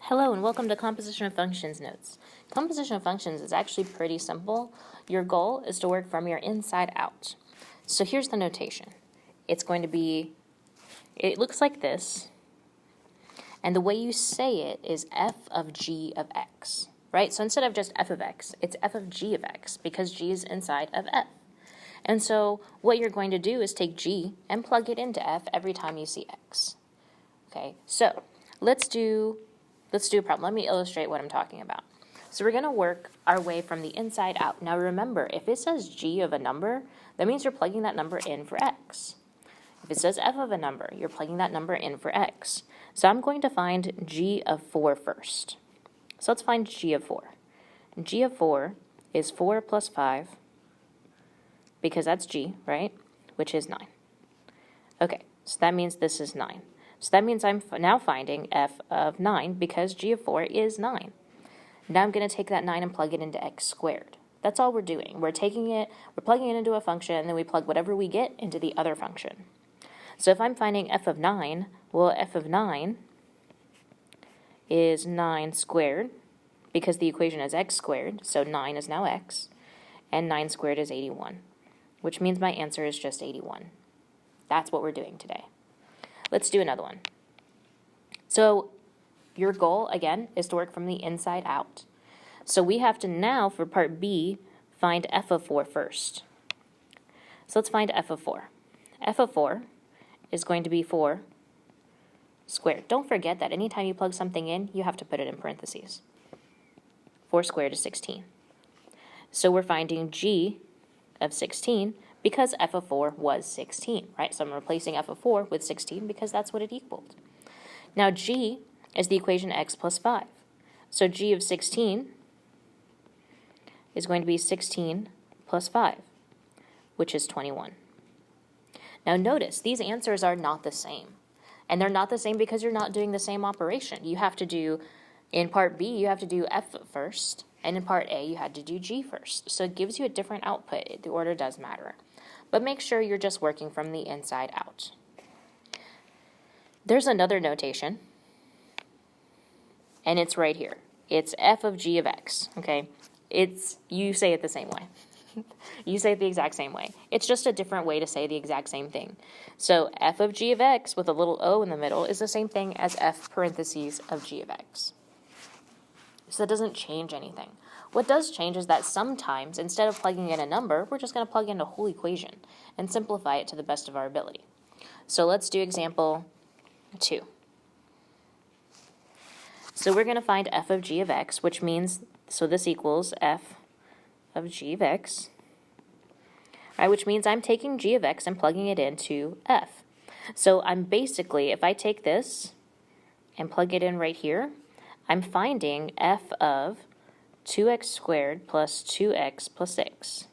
Hello and welcome to Composition of Functions Notes. Composition of Functions is actually pretty simple. Your goal is to work from your inside out. So here's the notation. It's going to be, it looks like this, and the way you say it is f of g of x, right? So instead of just f of x, it's f of g of x because g is inside of f. And so what you're going to do is take g and plug it into f every time you see x. Okay, so let's do a problem. Let me illustrate what I'm talking about. So we're going to work our way from the inside out. Now remember, if it says g of a number, that means you're plugging that number in for x. If it says f of a number, you're plugging that number in for x. So I'm going to find g of 4 first. So let's find g of 4. G of 4 is 4 plus 5, because that's g, right? Which is 9. Okay, so that means this is 9. So that means I'm now finding f of 9 because g of 4 is 9. Now I'm going to take that 9 and plug it into x squared. That's all we're doing. We're plugging it into a function, and then we plug whatever we get into the other function. So if I'm finding f of 9, well, f of 9 is 9 squared, because the equation is x squared, so 9 is now x, and 9 squared is 81, which means my answer is just 81. That's what we're doing today. Let's do another one. So your goal, again, is to work from the inside out. So we have to now, for part B, find f of 4 first. So let's find f of 4. F of 4 is going to be 4 squared. Don't forget that anytime you plug something in, you have to put it in parentheses. 4 squared is 16. So we're finding g of 16 because f of 4 was 16, right? So I'm replacing f of 4 with 16 because that's what it equaled. Now g is the equation x plus 5. So g of 16 is going to be 16 plus 5, which is 21. Now notice, these answers are not the same. And they're not the same because you're not doing the same operation. You have to do, in part B, you have to do f first, and in part A, you had to do g first. So it gives you a different output. The order does matter. But make sure you're just working from the inside out. There's another notation, and it's right here. It's f of g of x, okay? You say it the same way. You say it the exact same way. It's just a different way to say the exact same thing. So f of g of x with a little o in the middle is the same thing as f parentheses of g of x. So that doesn't change anything. What does change is that sometimes, instead of plugging in a number, we're just going to plug in a whole equation and simplify it to the best of our ability. So let's do example 2. So we're going to find f of g of x, which means, so this equals f of g of x, right, which means I'm taking g of x and plugging it into f. So I'm basically, if I take this and plug it in right here, I'm finding f of 2x squared plus 2x plus 6.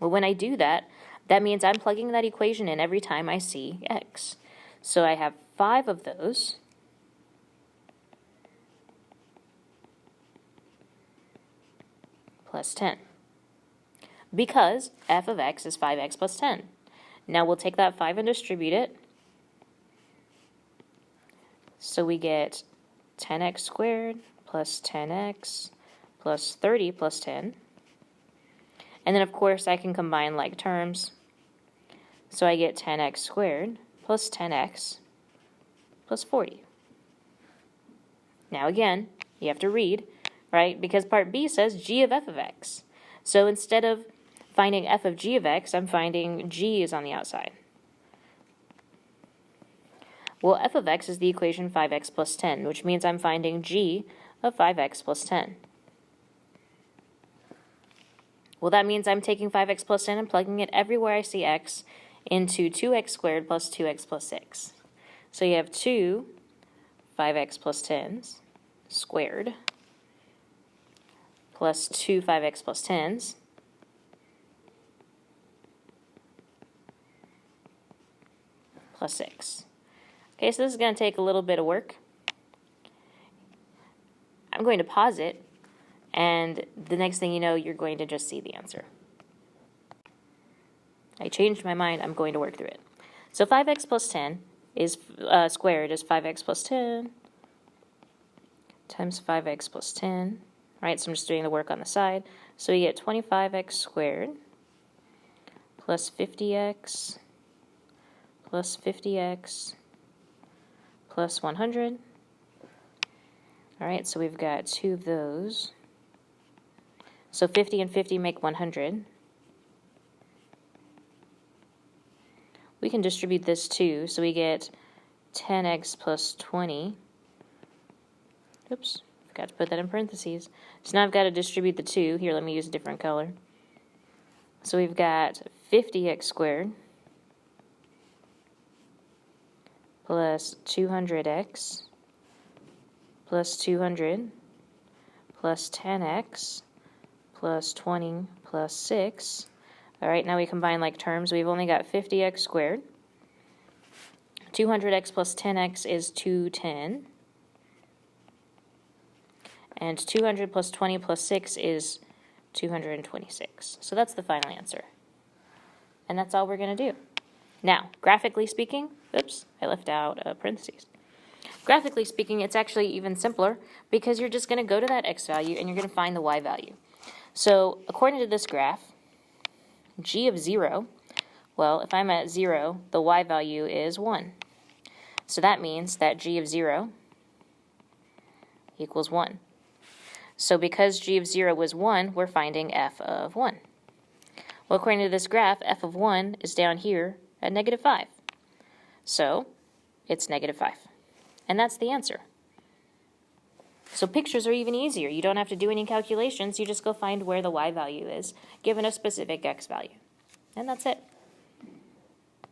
Well, when I do that, that means I'm plugging that equation in every time I see x. So I have 5 of those. Plus 10. Because f of x is 5x plus 10. Now we'll take that 5 and distribute it. So we get 10x squared plus 10x plus 30 plus 10. And then, of course, I can combine like terms. So I get 10x squared plus 10x plus 40. Now again, you have to read, right? Because part B says g of f of x. So instead of finding f of g of x, I'm finding g is on the outside. Well, f of x is the equation 5x plus 10, which means I'm finding g of 5x plus 10. Well, that means I'm taking 5x plus 10 and plugging it everywhere I see x into 2x squared plus 2x plus 6. So you have 2 5x plus 10s squared plus 2 5x plus 10s plus 6. Okay, so this is going to take a little bit of work. I'm going to pause it, and the next thing you know, you're going to just see the answer. I changed my mind. I'm going to work through it. So 5x plus 10 is squared is 5x plus 10 times 5x plus 10. Right, so I'm just doing the work on the side. So we get 25x squared plus 50x plus 50x plus 100. All right, so we've got two of those. So 50 and 50 make 100. We can distribute this too, so we get 10x plus 20. Oops, forgot to put that in parentheses. So now I've got to distribute the 2. Here, let me use a different color. So we've got 50x squared plus 200x plus 200 plus 10x plus 20 plus 6. All right, now we combine like terms. We've only got 50x squared. 200x plus 10x is 210. And 200 plus 20 plus 6 is 226. So that's the final answer. And that's all we're going to do. Now, graphically speaking, oops, I left out parentheses. Graphically speaking, it's actually even simpler because you're just going to go to that x value and you're going to find the y value. So according to this graph, g of 0, well, if I'm at 0, the y value is 1. So that means that g of 0 equals 1. So because g of 0 was 1, we're finding f of 1. Well, according to this graph, f of 1 is down here at negative 5. So it's negative 5. And that's the answer. So pictures are even easier. You don't have to do any calculations. You just go find where the y value is, given a specific x value. And that's it.